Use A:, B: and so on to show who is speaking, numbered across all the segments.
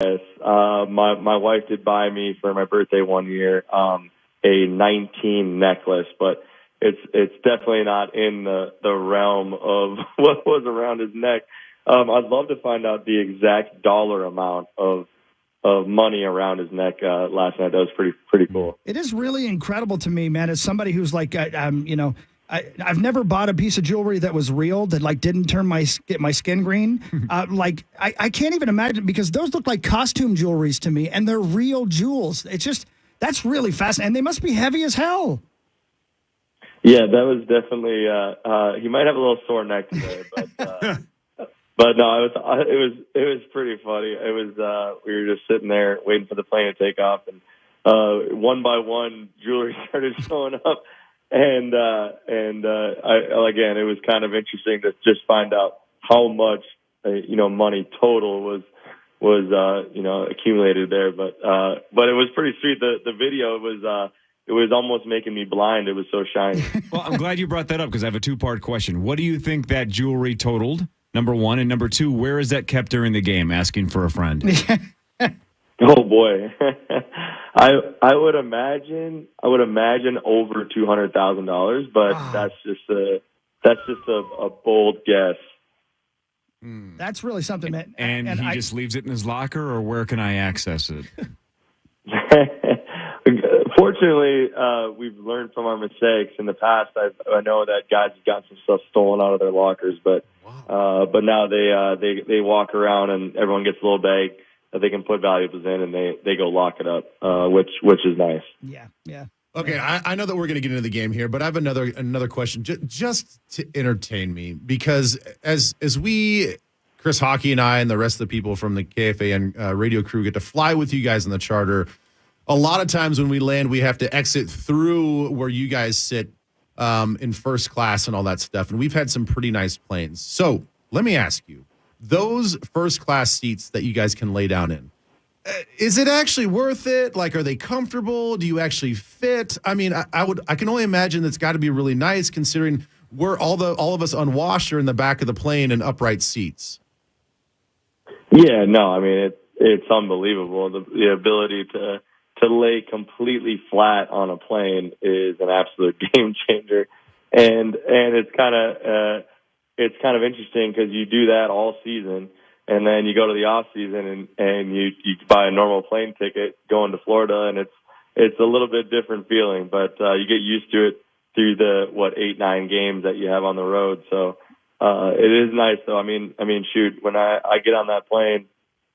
A: Yes. My wife did buy me for my birthday one year a 19 necklace, but it's definitely not in the realm of what was around his neck. I'd love to find out the exact dollar amount of money around his neck last night. That was pretty cool.
B: It is really incredible to me, man, as somebody who's like, I've never bought a piece of jewelry that was real, that like didn't get my skin green. I can't even imagine, because those look like costume jewelries to me, and they're real jewels. It's just, that's really fascinating. And they must be heavy as hell.
A: Yeah, that was definitely. He might have a little sore neck today, but no, it was pretty funny. It was we were just sitting there waiting for the plane to take off, and one by one, jewelry started showing up. And again, it was kind of interesting to just find out how much money total was accumulated there. But it was pretty sweet. The video it was almost making me blind. It was so shiny.
C: Well, I'm glad you brought that up, because I have a two-part question. What do you think that jewelry totaled? Number one, and number two, where is that kept during the game? Asking for a friend.
A: Oh boy. I would imagine over $200,000, but that's just a bold guess.
B: That's really something, man.
C: And he just leaves it in his locker, or where can I access it?
A: Fortunately, we've learned from our mistakes in the past. I know that guys have gotten some stuff stolen out of their lockers, but now they walk around and everyone gets a little bag that they can put valuables in, and they go lock it up, which is nice.
B: Yeah.
D: Okay, I know that we're going to get into the game here, but I have another question just to entertain me, because as we, Chris Hockey and I and the rest of the people from the KFAN radio crew get to fly with you guys in the charter, a lot of times when we land, we have to exit through where you guys sit in first class and all that stuff, and we've had some pretty nice planes. So let me ask you, those first class seats that you guys can lay down in, is it actually worth it? Like, are they comfortable? Do you actually fit? I mean, I can only imagine that's got to be really nice, considering we're all of us unwashed are in the back of the plane in upright seats.
A: Yeah, no, I mean it's unbelievable. The ability to lay completely flat on a plane is an absolute game changer, and it's kind of interesting, because you do that all season, and then you go to the off season and you buy a normal plane ticket going to Florida, and it's a little bit different feeling, but you get used to it through the 8-9 games that you have on the road. So it is nice though. I mean, shoot, when I get on that plane,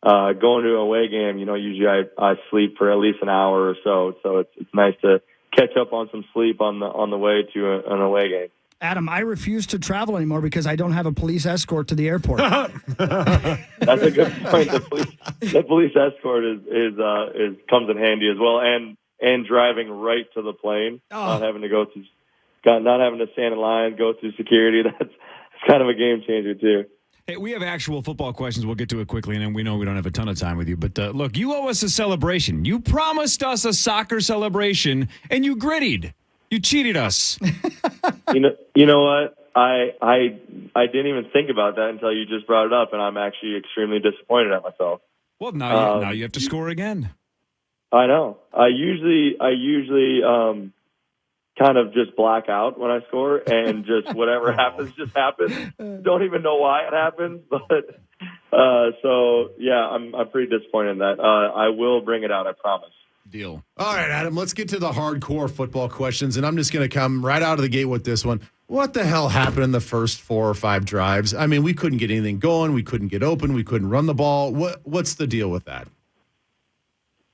A: going to an away game, usually I sleep for at least an hour or so. So it's nice to catch up on some sleep on the way to an away game.
B: Adam, I refuse to travel anymore because I don't have a police escort to the airport.
A: That's a good point. The police escort is comes in handy as well, and driving right to the plane, not having to stand in line, go through security. That's kind of a game changer too.
C: Hey, we have actual football questions. We'll get to it quickly, and then we know we don't have a ton of time with you. But look, you owe us a celebration. You promised us a soccer celebration, and you grittied. You cheated us.
A: You know what? I didn't even think about that until you just brought it up, and I'm actually extremely disappointed at myself.
C: Well, now you have to score again.
A: I know. I usually kind of just black out when I score, and just whatever happens just happens. Don't even know why it happens, but so yeah, I'm pretty disappointed in that. I will bring it out, I promise.
C: Deal.
D: All right, Adam, let's get to the hardcore football questions, and I'm just going to come right out of the gate with this one. What the hell happened in the first 4 or 5 drives? I mean, we couldn't get anything going. We couldn't get open. We couldn't run the ball. What's the deal with that?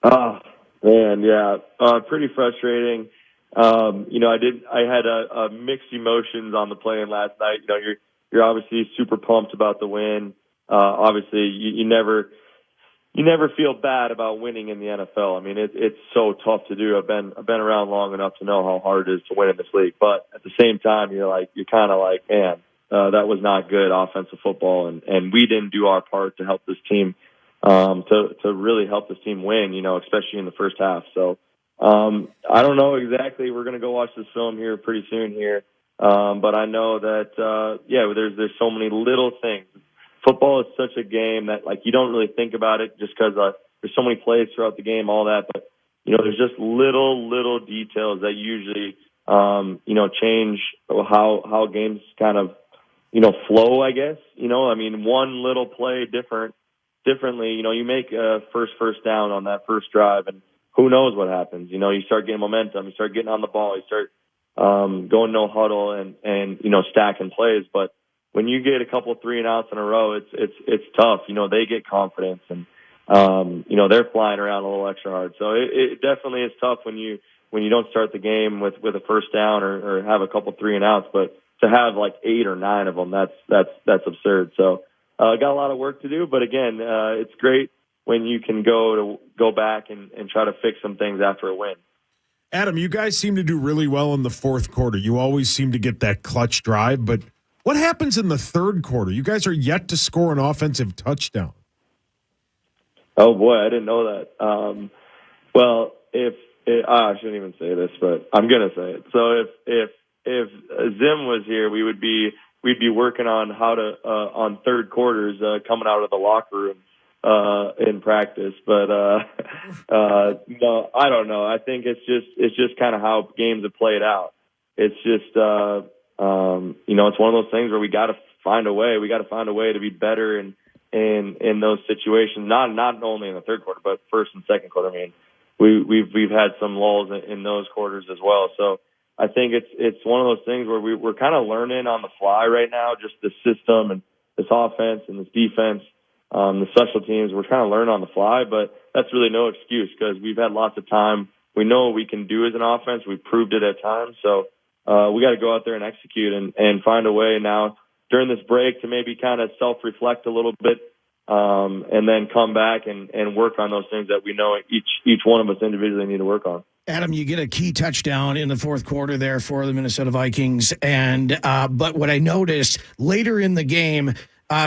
A: Oh, man, yeah. Pretty frustrating. I had a mixed emotions on the plane last night. You're obviously super pumped about the win. Obviously, you never feel bad about winning in the NFL. I mean, it's so tough to do. I've been around long enough to know how hard it is to win in this league. But at the same time, you're kind of like, man, that was not good offensive football, and we didn't do our part to help this team, to really help this team win. Especially in the first half. So I don't know exactly. We're going to go watch this film here pretty soon here, but I know that there's so many little things. football is such a game that like you don't really think about it just because there's so many plays throughout the game, all that. But there's just little details that usually change how games kind of flow. I guess I mean one little play differently. You make a first down on that first drive, and who knows what happens. You start getting momentum, you start getting on the ball, you start going no huddle and stacking plays. But when you get a couple 3-and-outs in a row, it's tough. They get confidence and they're flying around a little extra hard. So it definitely is tough when you don't start the game with a first down or have a couple 3-and-outs. But to have like 8 or 9 of them, that's absurd. So got a lot of work to do. But again, it's great when you can go back and try to fix some things after a win.
E: Adam, you guys seem to do really well in the fourth quarter. You always seem to get that clutch drive, but what happens in the third quarter? You guys are yet to score an offensive touchdown.
A: Oh boy, I didn't know that. Well, I shouldn't even say this, but I'm gonna say it. So if Zim was here, we'd be working on how to on third quarters coming out of the locker room in practice. But no, I don't know. I think it's just kind of how games have played out. It's just it's one of those things where we got to find a way. We got to find a way to be better in those situations. Not only in the third quarter, but first and second quarter. I mean, we've had some lulls in those quarters as well. So I think it's one of those things where we're kind of learning on the fly right now, just the system and this offense and this defense, the special teams. We're kind of learning on the fly, but that's really no excuse because we've had lots of time. We know what we can do as an offense. We've proved it at times. So we got to go out there and execute and find a way now during this break to maybe kind of self-reflect a little bit and then come back and work on those things that we know each one of us individually need to work on.
B: Adam, you get a key touchdown in the fourth quarter there for the Minnesota Vikings. And but what I noticed later in the game,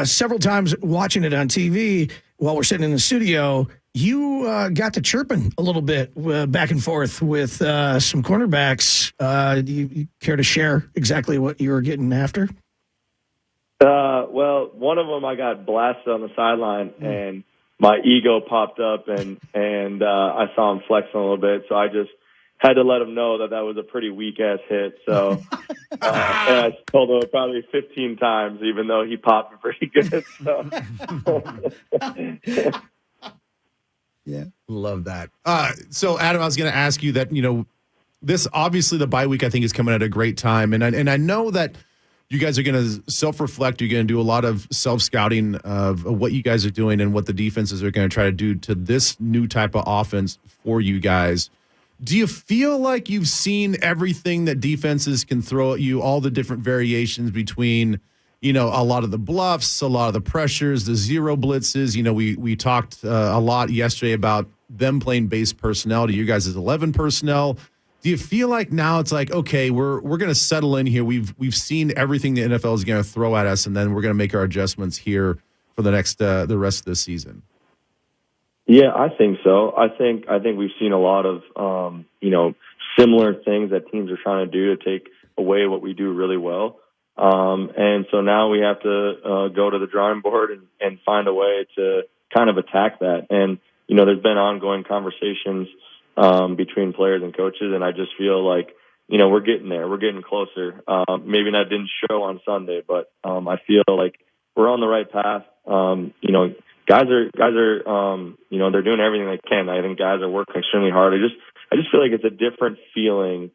B: several times watching it on TV while we're sitting in the studio, you got to chirping a little bit back and forth with some cornerbacks. Do you care to share exactly what you were getting after?
A: Well, one of them I got blasted on the sideline, and my ego popped up, and I saw him flexing a little bit, so I just had to let him know that was a pretty weak-ass hit. So and I told him probably 15 times, even though he popped it pretty good. So.
B: Yeah.
D: Love that. So, Adam, I was going to ask you that, this obviously the bye week I think is coming at a great time. And I know that you guys are going to self-reflect. You're going to do a lot of self-scouting of what you guys are doing and what the defenses are going to try to do to this new type of offense for you guys. Do you feel like you've seen everything that defenses can throw at you, all the different variations between, a lot of the bluffs, a lot of the pressures, the zero blitzes? We talked a lot yesterday about them playing base personnel to you guys as 11 personnel. Do you feel like now it's like, okay, we're going to settle in here. We've seen everything the NFL is going to throw at us, and then we're going to make our adjustments here for the rest of the season?
A: Yeah, I think so. I think we've seen a lot of similar things that teams are trying to do to take away what we do really well. And so now we have to go to the drawing board and find a way to kind of attack that. And there's been ongoing conversations between players and coaches, and I just feel like we're getting there. We're getting closer. Maybe that didn't show on Sunday, but I feel like we're on the right path. Guys are they're doing everything they can. I think guys are working extremely hard. I just feel like it's a different feeling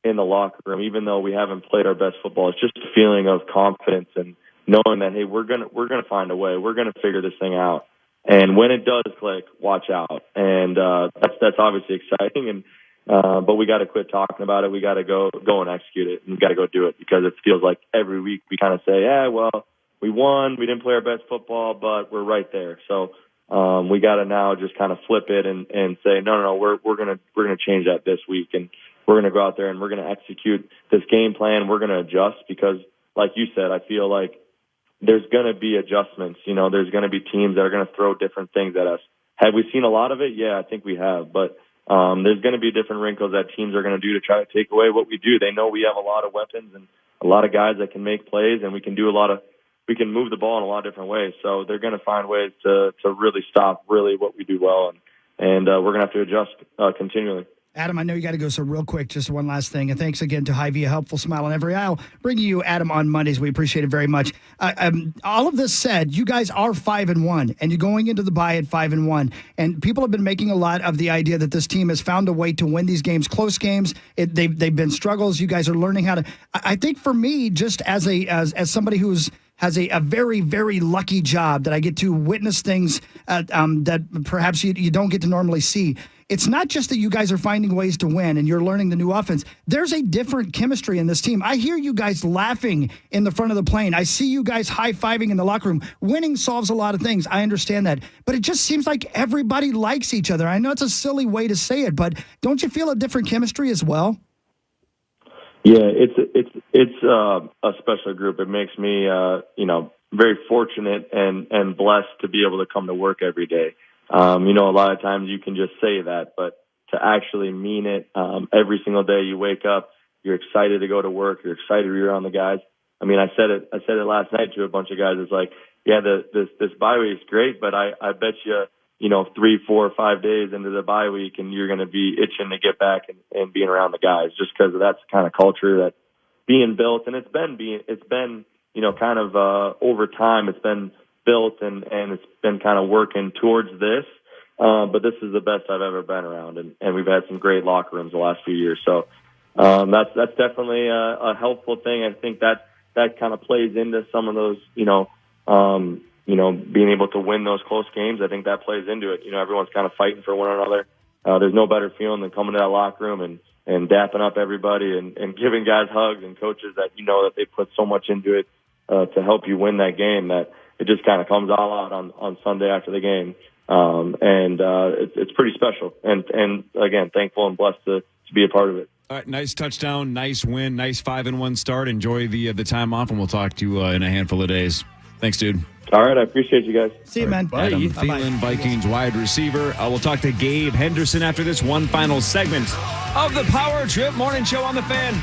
A: in the locker room, even though we haven't played our best football. It's just a feeling of confidence and knowing that, hey, we're gonna find a way. We're gonna figure this thing out. And when it does click, watch out. And that's obviously exciting. And but we got to quit talking about it. We got to go and execute it, and we got to go do it, because it feels like every week we kind of say, yeah, well, we won, we didn't play our best football, but we're right there. So we got to now just kind of flip it and say, no, we're gonna change that this week, and we're gonna go out there and we're gonna execute this game plan. We're gonna adjust, because, like you said, I feel like there's gonna be adjustments. There's gonna be teams that are gonna throw different things at us. Have we seen a lot of it? Yeah, I think we have, but there's going to be different wrinkles that teams are going to do to try to take away what we do. They know we have a lot of weapons and a lot of guys that can make plays, and we can do a lot of we can move the ball in a lot of different ways. So they're going to find ways to really stop really what we do well, and we're going to have to adjust continually.
B: Adam, I know you got to go, so real quick, just one last thing. And thanks again to Hy-Vee, a helpful smile on every aisle. Bringing you Adam on Mondays. We appreciate it very much. All of this said, you guys are 5-1, and you're going into the bye at 5-1. And people have been making a lot of the idea that this team has found a way to win these games, close games. They've been struggles. You guys are learning how to. I think for me, just as somebody who's has a very, very lucky job that I get to witness things that perhaps you don't get to normally see. It's not just that you guys are finding ways to win and you're learning the new offense. There's a different chemistry in this team. I hear you guys laughing in the front of the plane. I see you guys high-fiving in the locker room. Winning solves a lot of things. I understand that. But it just seems like everybody likes each other. I know it's a silly way to say it, but don't you feel a different chemistry as well?
A: Yeah, it's a special group. It makes me, very fortunate and blessed to be able to come to work every day. A lot of times you can just say that, but to actually mean it, every single day you wake up, you're excited to go to work. You're excited to be around the guys. I mean, I said it last night to a bunch of guys. It's like, yeah, this bye week is great, but I bet you, 3, 4, 5 days into the bye week and you're going to be itching to get back and being around the guys just because that's the kind of culture that's being built. And it's been, kind of, over time, it's been built and it's been kind of working towards this. But this is the best I've ever been around. And we've had some great locker rooms the last few years. So, that's definitely a helpful thing. I think that kind of plays into some of those, being able to win those close games. I think that plays into it. Everyone's kind of fighting for one another. There's no better feeling than coming to that locker room and dapping up everybody and giving guys hugs and coaches that that they put so much into it to help you win that game that it just kind of comes all out on Sunday after the game. It's pretty special. And again, thankful and blessed to be a part of it.
C: All right, nice touchdown, nice win, nice 5-1 start. Enjoy the time off, and we'll talk to you in a handful of days. Thanks, dude.
A: All right, I appreciate you guys.
B: See you, man.
C: Adam Thielen, Vikings wide receiver. We'll talk to Gabe Henderson after this one final segment of the Power Trip Morning Show on the Fan.